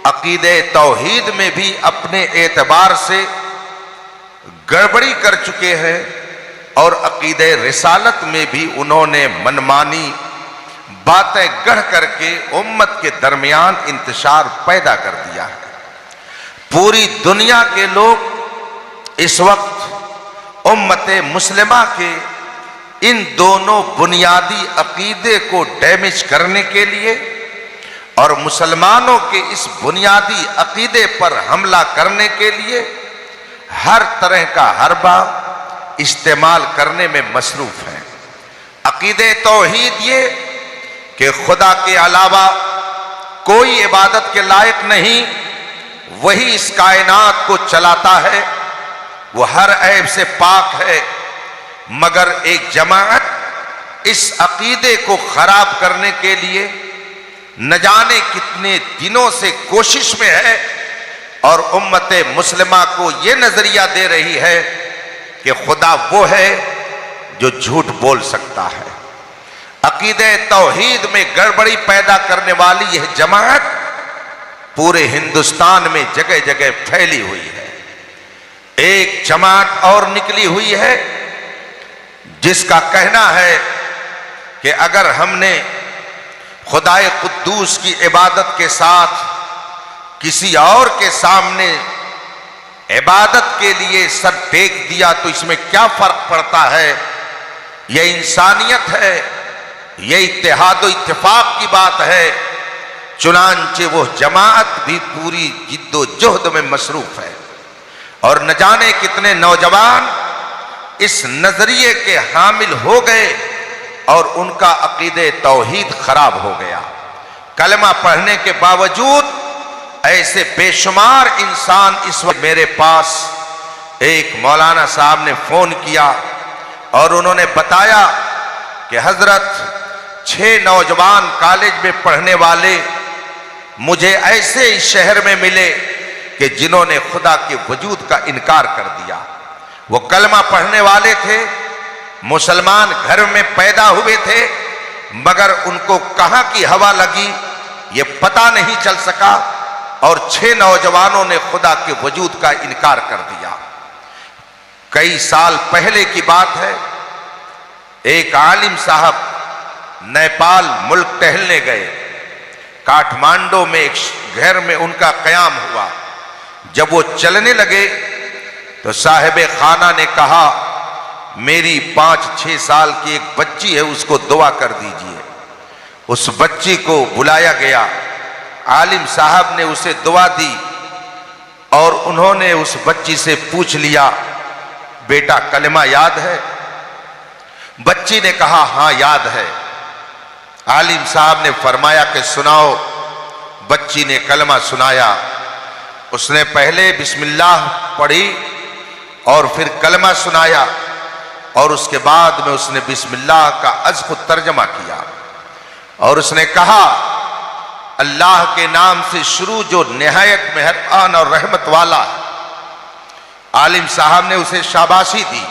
अकीदे तौहीद में भी अपने एतबार से गड़बड़ी कर चुके हैं और अकीदे रिसालत में भी उन्होंने मनमानी बातें गढ़ करके उम्मत के दरमियान इंतशार पैदा कर दिया है। पूरी दुनिया के लोग इस वक्त उम्मत मुस्लिमा के इन दोनों बुनियादी अकीदे को डैमेज करने के लिए और मुसलमानों के इस बुनियादी अकीदे पर हमला करने के लिए हर तरह का हरबा इस्तेमाल करने में मसरूफ है। अकीदे तौहीद ये कि खुदा के अलावा कोई इबादत के लायक नहीं, वही इस कायनात को चलाता है, वो हर ऐब से पाक है। मगर एक जमात इस अकीदे को खराब करने के लिए न जाने कितने दिनों से कोशिश में है और उम्मत मुस्लिमा को यह नजरिया दे रही है कि खुदा वो है जो झूठ बोल सकता है। अकीदे तौहीद में गड़बड़ी पैदा करने वाली यह जमात पूरे हिंदुस्तान में जगह जगह फैली हुई है। एक जमात और निकली हुई है जिसका कहना है कि अगर हमने खुदाए कुद्दूस की इबादत के साथ किसी और के सामने इबादत के लिए सर टेक दिया तो इसमें क्या फर्क पड़ता है, यह इंसानियत है, यह इत्तेहाद व इत्तेफाक की बात है। चुनांचे वो जमात भी पूरी जिद्दोजहद में मसरूफ है और न जाने कितने नौजवान इस नजरिए के हामिल हो गए और उनका अकीदे तौहीद खराब हो गया। कलमा पढ़ने के बावजूद ऐसे बेशुमार इंसान इस वक्त मेरे पास एक मौलाना साहब ने फोन किया और उन्होंने बताया कि हजरत 6 नौजवान कॉलेज में पढ़ने वाले मुझे ऐसे इस शहर में मिले कि जिन्होंने खुदा के वजूद का इनकार कर दिया। वो कलमा पढ़ने वाले थे, मुसलमान घर में पैदा हुए थे, मगर उनको कहां की हवा लगी ये पता नहीं चल सका और 6 नौजवानों ने खुदा के वजूद का इनकार कर दिया। कई साल पहले की बात है, एक आलिम साहब नेपाल मुल्क टहलने गए। काठमांडू में एक घर में उनका कयाम हुआ। जब वो चलने लगे तो साहिब खाना ने कहा, मेरी 5-6 साल की एक बच्ची है, उसको दुआ कर दीजिए। उस बच्ची को बुलाया गया, आलिम साहब ने उसे दुआ दी और उन्होंने उस बच्ची से पूछ लिया, बेटा कलमा याद है? बच्ची ने कहा, हां याद है। आलिम साहब ने फरमाया कि सुनाओ। बच्ची ने कलमा सुनाया। उसने पहले बिस्मिल्लाह पढ़ी और फिर कलमा सुनाया और उसके बाद में उसने बिस्मिल्लाह का अज़्ख़ुद तर्जमा किया और उसने कहा, अल्लाह के नाम से शुरू जो निहायत मेहरबान और रहमत वाला है। आलिम साहब ने उसे शाबाशी दी,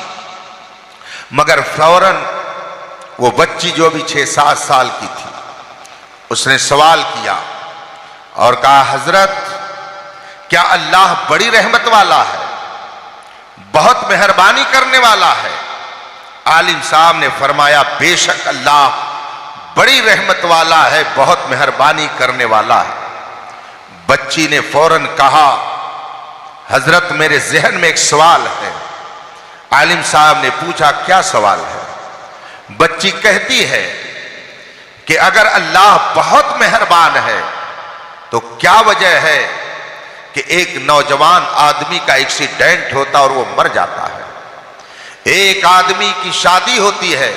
मगर फौरन वो बच्ची जो भी 6-7 साल की थी, उसने सवाल किया और कहा, हजरत क्या अल्लाह बड़ी रहमत वाला है, बहुत मेहरबानी करने वाला है? आलिम साहब ने फरमाया, बेशक अल्लाह बड़ी रहमत वाला है, बहुत मेहरबानी करने वाला है। बच्ची ने फौरन कहा, हजरत मेरे जहन में एक सवाल है। आलिम साहब ने पूछा, क्या सवाल है? बच्ची कहती है कि अगर अल्लाह बहुत मेहरबान है तो क्या वजह है कि एक नौजवान आदमी का एक्सीडेंट होता और वो मर जाता है, एक आदमी की शादी होती है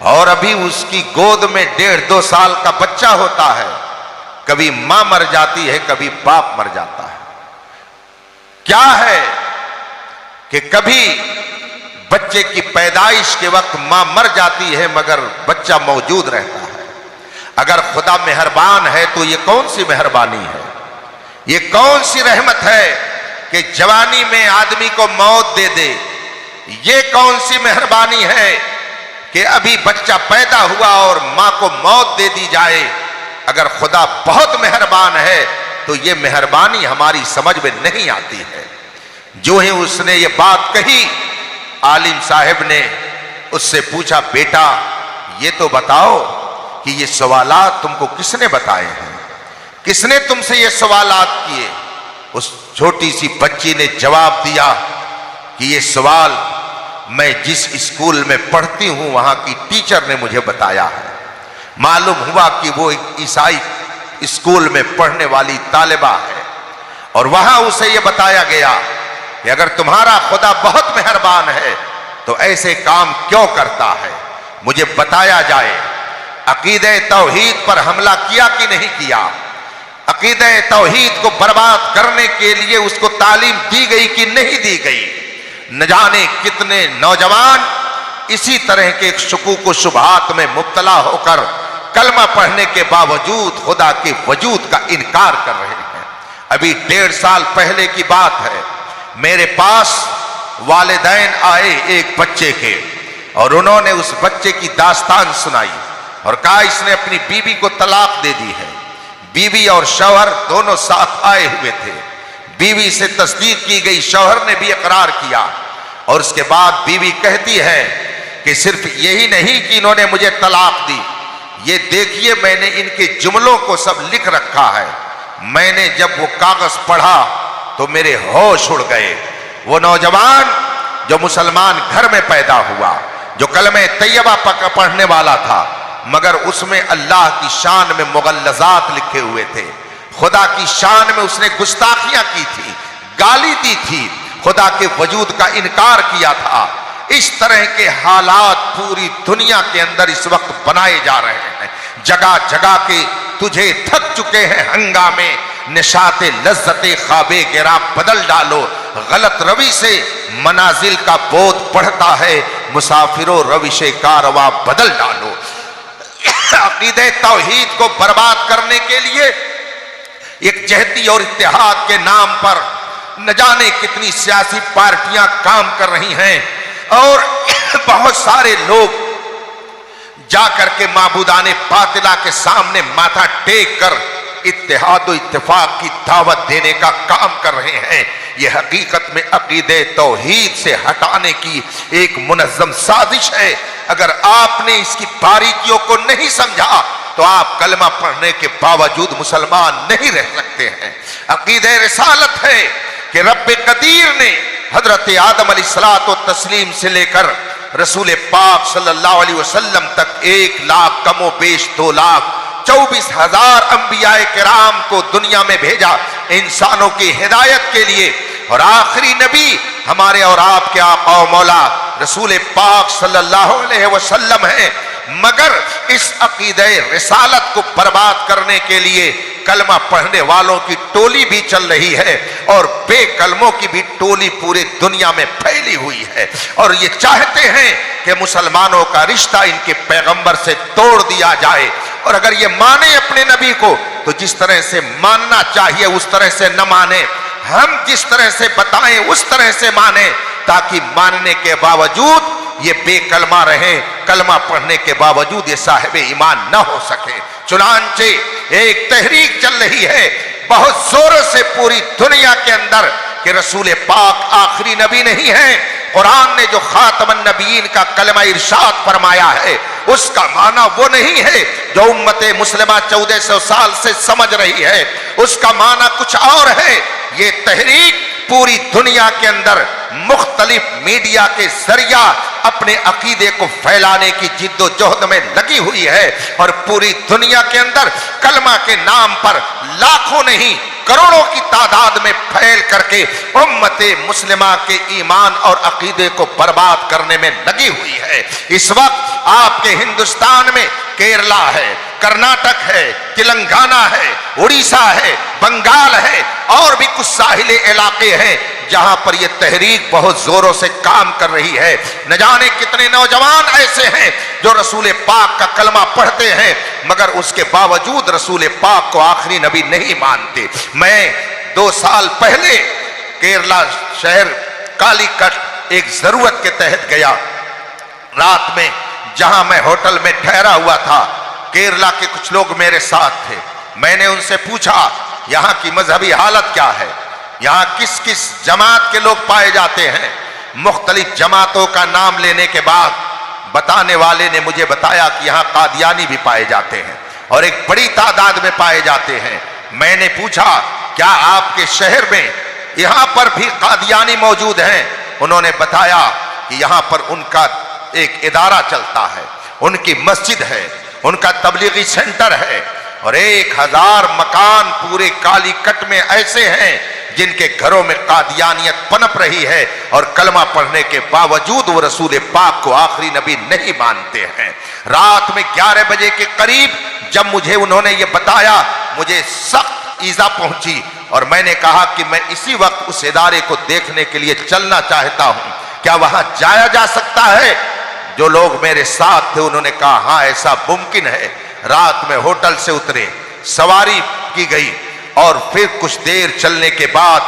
और अभी उसकी गोद में 1.5-2 साल का बच्चा होता है, कभी मां मर जाती है, कभी बाप मर जाता है। क्या है कि कभी बच्चे की पैदाइश के वक्त मां मर जाती है मगर बच्चा मौजूद रहता है। अगर खुदा मेहरबान है तो ये कौन सी मेहरबानी है, ये कौन सी रहमत है कि जवानी में आदमी को मौत दे दे? ये कौन सी मेहरबानी है कि अभी बच्चा पैदा हुआ और मां को मौत दे दी जाए? अगर खुदा बहुत मेहरबान है तो ये मेहरबानी हमारी समझ में नहीं आती है। जो ही उसने ये बात कही, आलिम साहब ने उससे पूछा, बेटा ये तो बताओ कि ये सवालात तुमको किसने बताए हैं, किसने तुमसे ये सवालात किए? उस छोटी सी बच्ची ने जवाब दिया कि ये सवाल मैं जिस स्कूल में पढ़ती हूं वहां की टीचर ने मुझे बताया है। मालूम हुआ कि वो एक ईसाई स्कूल में पढ़ने वाली तालिबा है और वहां उसे यह बताया गया कि अगर तुम्हारा खुदा बहुत मेहरबान है तो ऐसे काम क्यों करता है, मुझे बताया जाए। अकीदे तौहीद पर हमला किया कि नहीं किया? अकीदे तौहीद को बर्बाद करने के लिए उसको तालीम दी गई कि नहीं दी गई? न जाने कितने नौजवान इसी तरह के शकूक व शुबहात में मुब्तला होकर कलमा पढ़ने के बावजूद खुदा के वजूद का इनकार कर रहे हैं। अभी 1.5 साल पहले की बात है, मेरे पास वालिदैन आए एक बच्चे के और उन्होंने उस बच्चे की दास्तान सुनाई और कहा इसने अपनी बीवी को तलाक दे दी है। बीवी और शौहर दोनों साथ आए हुए थे। बीवी से तस्दीक की गई, शौहर ने भी इकरार किया और उसके बाद बीवी कहती है कि सिर्फ यही नहीं कि इन्होंने मुझे तलाक दी, ये देखिए मैंने इनके जुमलों को सब लिख रखा है। मैंने जब वो कागज पढ़ा तो मेरे होश उड़ गए। वो नौजवान जो मुसलमान घर में पैदा हुआ, जो कलमे तैयबा पढ़ने वाला था, मगर उसमें अल्लाह की शान में मुगल्लज़ात लिखे हुए थे, खुदा की शान में उसने गुस्ताखियां की थी, गाली दी थी, खुदा के वजूद का इनकार किया था। इस तरह के हालात पूरी दुनिया के अंदर इस वक्त बनाए जा रहे हैं। जगह जगह के तुझे थक चुके हैं हंगामे, निशाते लज्जते ख्वाबे गिरा बदल डालो। गलत रवि से मनाजिल का बोध पढ़ता है, मुसाफिरों रविशे कारवा बदल डालो। अकीदे तौहीद को बर्बाद करने के लिए एक जहती और इत्तेहाद के नाम पर न जाने कितनी सियासी पार्टियां काम कर रही हैं और बहुत सारे लोग जाकर के माबूदाने बातिला के सामने माथा टेक कर इत्तेहाद और इत्तेफाक की दावत देने का काम कर रहे हैं। यह हकीकत में अकीदे तौहीद से हटाने की एक मुनज़्ज़म साजिश है। अगर आपने इसकी बारीकियों को नहीं समझा तो आप कलमा पढ़ने के बावजूद मुसलमान नहीं रह सकते हैं। अकीदे रिसालत है कि रब्बे कदीर ने हजरत आदम अलैहिस्सलात व तस्लीम से लेकर रसूल पाक सल्लल्लाहु अलैहि वसल्लम तक 1 लाख कमो बेश 2 लाख 24,000 अंबियाए किराम को दुनिया में भेजा इंसानों की हिदायत के लिए, और आखिरी नबी हमारे और आपके आका और मौला रसूल पाक सल्लल्लाहु अलैहि वसल्लम है। मगर इस अकीदे रिसालत को बर्बाद करने के लिए कलमा पढ़ने वालों की टोली भी चल रही है और बेकलमों की भी टोली पूरी दुनिया में फैली हुई है, और ये चाहते हैं कि मुसलमानों का रिश्ता इनके पैगंबर से तोड़ दिया जाए। और अगर ये माने अपने नबी को तो जिस तरह से मानना चाहिए उस तरह से न माने, हम जिस तरह से बताएं उस तरह से माने, ताकि मानने के बावजूद ये बेकलमा रहे, कलमा पढ़ने के बावजूद ये साहिब ईमान न हो सके। चुनांचे एक तहरीक चल रही है बहुत जोरों से पूरी दुनिया के अंदर कि रसूल पाक आखिरी नबी नहीं है। कुरान ने जो खातमन नबीयीन का कलमा इरशाद फरमाया है उसका माना वो नहीं है जो उम्मते मुस्लिमा 1400 साल से समझ रही है, उसका माना कुछ और है। ये तहरीक पूरी दुनिया के अंदर मुख्तलिफ मीडिया के जरिया अपने अकीदे को फैलाने की जिद्दोजहद में लगी हुई है, और पूरी दुनिया के अंदर कलमा के नाम पर लाखों नहीं करोड़ों की तादाद में फैल करके उम्मते मुस्लिमा के ईमान और अकीदे को बर्बाद करने में लगी हुई है। इस वक्त आपके हिंदुस्तान में केरला है, कर्नाटक है, तेलंगाना है, उड़ीसा है, बंगाल है और भी कुछ साहिले इलाके हैं जहां पर यह तहरीक बहुत जोरों से काम कर रही है। न जाने कितने नौजवान ऐसे हैं जो रसूल पाक का कलमा पढ़ते हैं मगर उसके बावजूद रसूल पाक को आखिरी नबी नहीं मानते। मैं 2 साल पहले केरला शहर कालीकट एक जरूरत के तहत गया। रात में जहां मैं होटल में ठहरा हुआ था, केरला के कुछ लोग मेरे साथ थे। मैंने उनसे पूछा यहाँ की मजहबी हालत क्या है, यहाँ किस किस जमात के लोग पाए जाते हैं। मुख्तलिफ जमातों का नाम लेने के बाद बताने वाले ने मुझे बताया कि यहाँ कादियानी भी पाए जाते हैं और एक बड़ी तादाद में पाए जाते हैं। मैंने पूछा क्या आपके शहर में यहाँ पर भी कादियानी मौजूद हैं? उन्होंने बताया कि यहाँ पर उनका एक इदारा चलता है, उनकी मस्जिद है, उनका तबलीगी सेंटर है और 1000 मकान पूरे कालीकट में ऐसे हैं जिनके घरों में कादियानियत पनप रही है और कलमा पढ़ने के बावजूद वो रसूल पाक को आखिरी नबी नहीं मानते हैं। रात में 11 बजे के करीब जब मुझे उन्होंने ये बताया, मुझे सख्त ईजा पहुंची और मैंने कहा कि मैं इसी वक्त उस इदारे को देखने के लिए चलना चाहता हूं, क्या वहां जाया जा सकता है? जो लोग मेरे साथ थे उन्होंने कहा हाँ ऐसा मुमकिन है। रात में होटल से उतरे, सवारी की गई और फिर कुछ देर चलने के बाद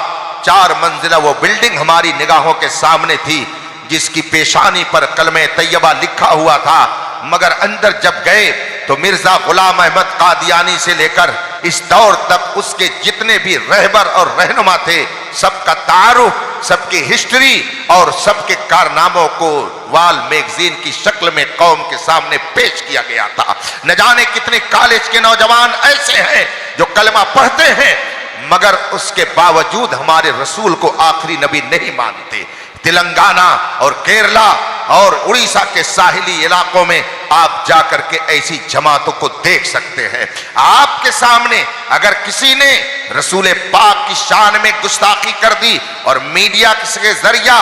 4 मंजिला वो बिल्डिंग हमारी निगाहों के सामने थी जिसकी पेशानी पर कलमे तैयबा लिखा हुआ था। मगर अंदर जब गए तो मिर्जा गुलाम अहमद कादियानी से लेकर इस दौर तक उसके जितने भी रहबर और रहनुमा थे, सबका तारुफ, सबकी हिस्ट्री और सबके कारनामों को वाल मैगजीन की शक्ल में कौम के सामने पेश किया गया था। न जाने कितने कॉलेज के नौजवान ऐसे हैं जो कलमा पढ़ते हैं मगर उसके बावजूद हमारे रसूल को आखिरी नबी नहीं मानते। तेलंगाना और केरला और उड़ीसा के साहिली इलाकों में आप जाकर के ऐसी जमातों को देख सकते हैं। आपके सामने अगर किसी ने रसूल पाक की शान में गुस्ताखी कर दी और मीडिया के जरिया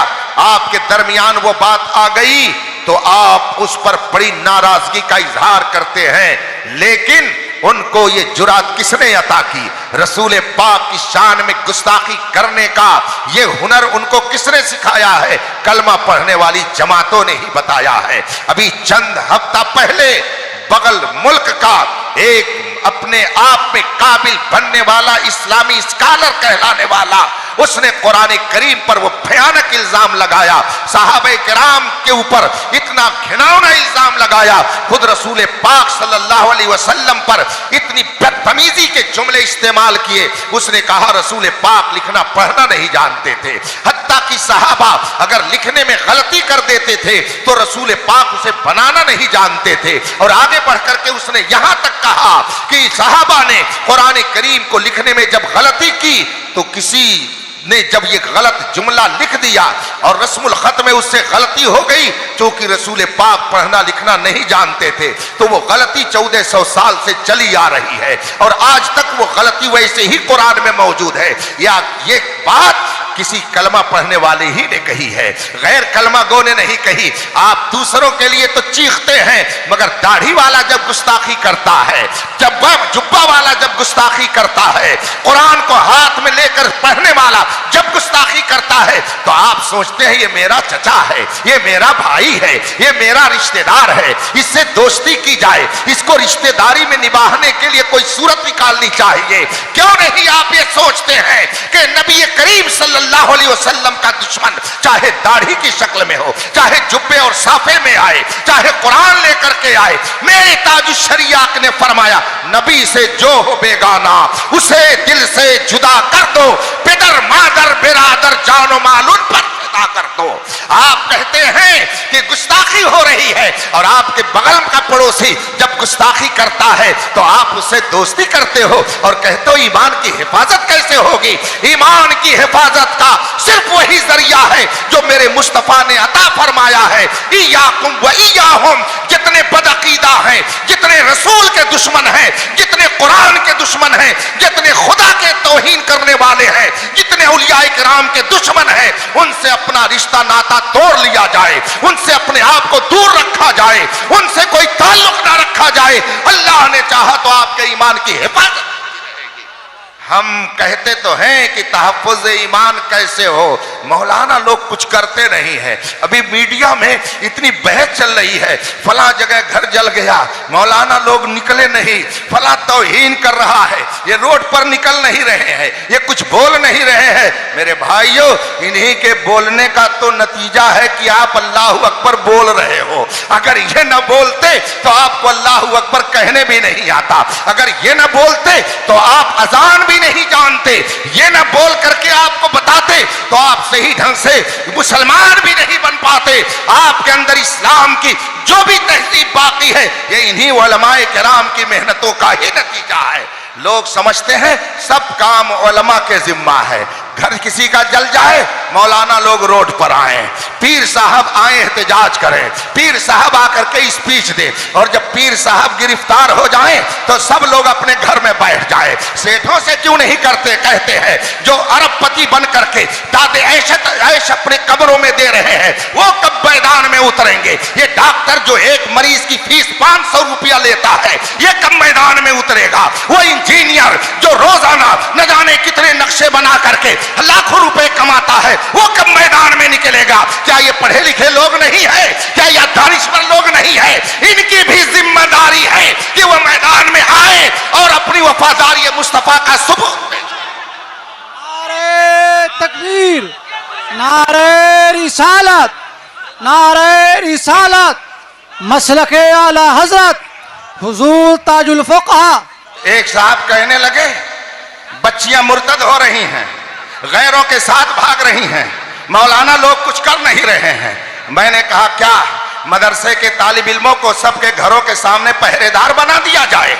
आपके दरमियान वो बात आ गई तो आप उस पर बड़ी नाराजगी का इजहार करते हैं, लेकिन उनको ये जुरात किसने अता की? रसूल पाक की शान में गुस्ताखी करने का ये हुनर उनको किसने सिखाया है? कलमा पढ़ने वाली जमातों ने ही बताया है। अभी चंद हफ्ता पहले बगल मुल्क का एक अपने आप में काबिल बनने वाला इस्लामी स्कॉलर कहलाने वाला, उसने कुरान करीम पर वो भयानक इल्जाम लगाया, सहाबे किराम के ऊपर इतना घिनौना इल्जाम लगाया, खुद रसूल पाक सल्लल्लाहु अलैहि वसल्लम पर इतनी बदतमीजी के जुमले इस्तेमाल किए। उसने कहा रसूल पाक लिखना पढ़ना नहीं जानते थे, हत्ता कि सहाबा अगर लिखने में गलती कर देते थे तो रसूल पाक उसे बनाना नहीं जानते थे। और आगे बढ़ करके उसने यहां तक कहा कि सहाबा ने कुरान करीम को लिखने में जब गलती की तो किसी ने जब ये गलत जुमला लिख दिया और रस्मुल खत में उससे गलती हो गई, क्योंकि रसूल पाक पढ़ना लिखना नहीं जानते थे, तो वो गलती 1400 साल से चली आ रही है और आज तक वो गलती वैसे ही कुरान में मौजूद है। या ये बात किसी कलमा पढ़ने वाले ही ने कही है, गैर कलमा गो ने नहीं कही। आप दूसरों के लिए तो चीखते हैं मगर दाढ़ी वाला जब गुस्ताखी करता है, जब जुब्बा वाला जब गुस्ताखी करता है, कुरान को हाथ में लेकर पढ़ने वाला जब गुस्ताखी करता है तो आप सोचते हैं ये मेरा चचा है, ये मेरा भाई है, ये मेरा रिश्तेदार है, इससे दोस्ती की जाए, इसको रिश्तेदारी में निभाने के लिए कोई सूरत निकालनी चाहिए। क्यों नहीं आप ये सोचते हैं कि नबी करीम सल्लल्लाहु अलैहि वसल्लम का दुश्मन चाहे दाढ़ी की शक्ल में हो, चाहे जुब्बे और साफे में आए, चाहे कुरान लेकर के आए, मेरे ताजुश शरियात ने फरमाया नबी से जो हो बेगाना उसे दिल से जुदा कर दो, पितर मादर बिरादर जानो मालूम पर फिदा कर दो। आप कहते हैं कि गुस्ताखी हो रही है और आपके बगल का पड़ोसी जब गुस्ताखी करता है तो आप उससे दोस्ती करते हो और कहते हो ईमान की हिफाजत कैसे होगी? ईमान की हिफाजत का सिर्फ वही जरिया है जो मेरे मुस्तफा ने अता फरमाया है, इयाकुम व इयाहुम। जितने बदअकीदा हैं, जितने रसूल के दुश्मन हैं, जितने कुरान के दुश्मन हैं, जितने खुदा के तौहीन करने वाले हैं, जितने औलिया किराम के दुश्मन हैं, उनसे अपना रिश्ता नाता तोड़ लिया जाए, उनसे अपने आप को दूर रखा जाए, उनसे कोई ताल्लुक ना रखा जाए। अल्लाह ने चाहा तो आपके ईमान की हिफाजत। हम कहते तो हैं कि तहफ़्फ़ुज़ ईमान कैसे हो, मौलाना लोग कुछ करते नहीं है। अभी मीडिया में इतनी बहस चल रही है, फला जगह घर जल गया, मौलाना लोग निकले नहीं, फला तौहीन कर रहा है, ये रोड पर निकल नहीं रहे हैं, ये कुछ बोल नहीं रहे हैं, मेरे भाइयों, इन्हीं के बोलने का तो नतीजा है कि आप अल्लाह अकबर बोल रहे हो। अगर ये न बोलते तो आपको अल्लाह अकबर कहने भी नहीं आता, अगर ये न बोलते तो आप अजान भी नहीं जानते, ये न बोल करके आपको बताते तो आप सही ढंग से मुसलमान भी नहीं बन पाते। आपके अंदर इस्लाम की जो भी तहजीब बाकी है ये इन्हीं उलमाए किराम की मेहनतों का ही नतीजा है। लोग समझते हैं सब काम उलमा के जिम्मा है, घर किसी का जल जाए मौलाना लोग रोड पर आए, पीर साहब आए एहतजाज करें, पीर साहब आकर के स्पीच दे, और जब पीर साहब गिरफ्तार हो जाएं तो सब लोग अपने घर में बैठ जाए। सेठों से क्यों नहीं करते? कहते हैं जो अरबपति बन करके दादे ऐश अपने कब्रों में दे रहे हैं वो कब मैदान में उतरेंगे? ये डॉक्टर जो एक मरीज की फीस 500 रुपया लेता है ये कब मैदान में उतरेगा? वो इंजीनियर जो रोजाना न जाने कितने नक्शे बना करके लाखों रुपए कमाता है वो कब मैदान में निकलेगा? क्या ये पढ़े लिखे लोग नहीं है? क्या ये दानिशवर लोग नहीं है? इनकी भी जिम्मेदारी है कि वो मैदान में आए और अपनी वफादारी मुस्तफा का सबूत दे। नारे तकबीर, नारे रिसालत, नारे रिसालत, मसलके आला हजरत हुजूर ताजुल फुक़हा। एक साहब कहने लगे बच्चियां मुर्तद हो रही हैं, गैरों के साथ भाग रही हैं, मौलाना लोग कुछ कर नहीं रहे हैं। मैंने कहा क्या मदरसे के तालिब इल्मों को सबके घरों के सामने पहरेदार बना दिया जाए,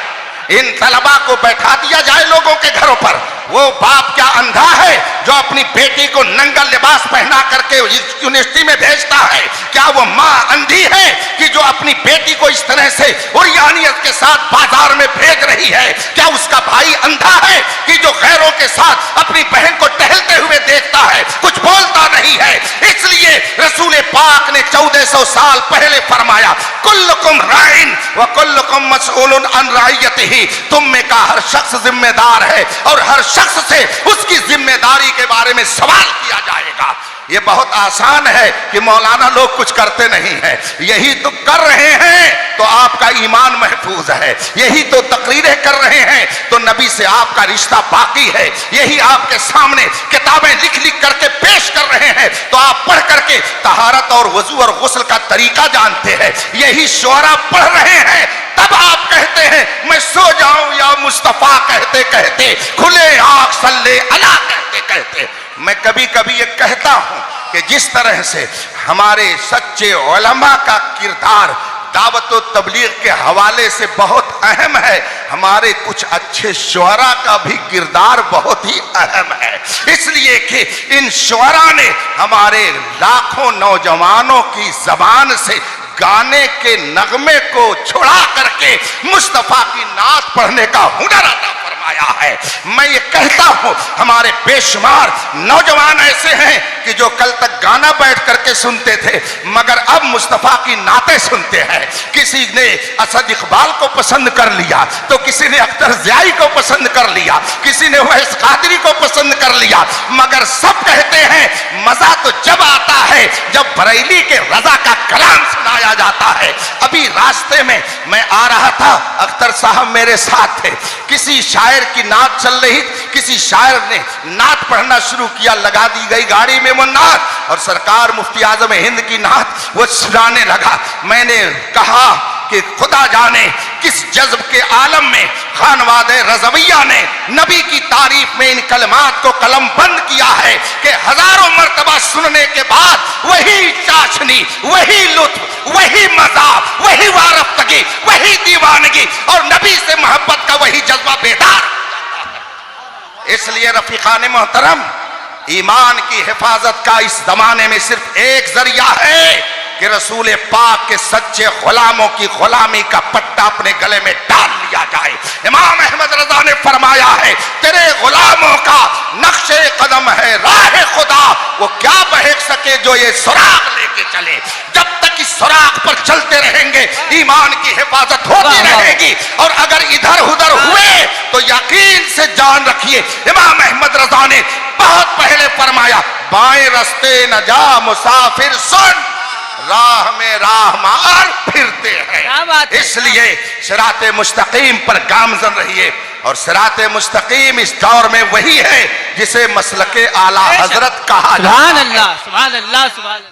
इन तलबा को बैठा दिया जाए लोगों के घरों पर? वो बाप क्या अंधा है जो अपनी बेटी को नंगा लिबास पहना करके यूनिवर्सिटी में भेजता है? क्या वो माँ अंधी है कि जो अपनी बेटी को इस तरह से उरियानियत के साथ बाजार में भेज रही है? क्या उसका भाई अंधा है कि जो गैरों के साथ अपनी बहन को टहलते हुए देखता है, कुछ बोलता नहीं है? इसलिए रसूल पाक ने 1400 साल पहले फरमाया कुल्लुकुम राइन व कुल्लुकुम मसऊलुन अन रइयतिही, तुम में का हर शख्स जिम्मेदार है और हर शख्स से उसकी जिम्मेदारी के बारे में सवाल किया जाएगा। ये बहुत आसान है कि मौलाना लोग कुछ करते नहीं हैं, यही तो कर रहे हैं तो आपका ईमान महफूज है, यही तो तकरीरें कर रहे हैं तो नबी से आपका रिश्ता बाकी है, यही आपके सामने किताबें लिख लिख करके पेश कर रहे हैं तो आप पढ़ करके तहारत और वजू और गुस्ल का तरीका जानते हैं, यही शुअरा पढ़ रहे हैं तब आप कहते हैं मैं सो जाऊं या मुस्तफा कहते कहते, खुले आंख सल्ले अला कहते कहते। मैं कभी कभी ये कहता हूं कि जिस तरह से हमारे सच्चे उलमा का किरदार दावत व तबलीग के हवाले से बहुत अहम है, हमारे कुछ अच्छे शुअरा का भी किरदार बहुत ही अहम है। इसलिए कि इन शुअरा ने हमारे लाखों नौजवानों की जबान से गाने के नगमे को छुड़ा करके मुस्तफा की नात पढ़ने का हुनर अता फरमाया है। मैं ये कहता हूं हमारे बेशुमार नौजवान ऐसे हैं कि जो कल तक गाना बैठ करके सुनते थे मगर अब मुस्तफा की नातें सुनते हैं। किसी ने असद इकबाल को पसंद कर लिया तो किसी ने अख्तर ज़ियाई को पसंद कर लिया, किसी ने वैस कादरी को पसंद कर लिया, मगर सब कहते हैं मजा तो जब आता है जब बरेली के रजा का कलाम सुनाया जाता है। अभी रास्ते में मैं आ रहा था, अख्तर साहब मेरे साथ थे, किसी शायर की नात चल रही, किसी शायर ने नात पढ़ना शुरू किया, लगा दी गई गाड़ी में वो नात और सरकार मुफ्ती आजम हिंद की नात वो सुनाने लगा। मैंने कहा कि खुदा जाने किस जज्ब के आलम में खानवादे रज़विया ने नबी की तारीफ में इन कलमात को कलम बंद किया है कि हजारों मर्तबा सुनने के बाद वही चाशनी, वही लुत्फ, वही मजा, वही वारफ्तगी, वही दीवानगी और नबी से मोहब्बत का वही जज्बा बेदार। इसलिए रफीकान मोहतरम, ईमान की हिफाजत का इस जमाने में सिर्फ एक जरिया है कि रसूल पाक के सच्चे गुलामों की गुलामी का पट्टा अपने गले में डाल लिया जाए। इमाम अहमद रजा ने फरमाया है तेरे गुलामों का नक्शे कदम है राह खुदा, वो क्या बहक सके जो ये सुराग लेके चले। जब तक इस सुराग पर चलते रहेंगे ईमान की हिफाजत होती रहेगी और अगर इधर उधर हुए तो यकीन से जान रखिए इमाम अहमद रजा ने बहुत पहले फरमाया बाएं रास्ते न जा मुसाफिर सुन, राह में राह मार फिरते हैं। इसलिए सिराते मुस्तकीम पर गामजन रहिए। और सिराते मुस्तकीम इस दौर में वही है जिसे मसलके आला हजरत कहा जाता है। सुभान अल्लाह, सुभान अल्लाह, सुभान अल्लाह।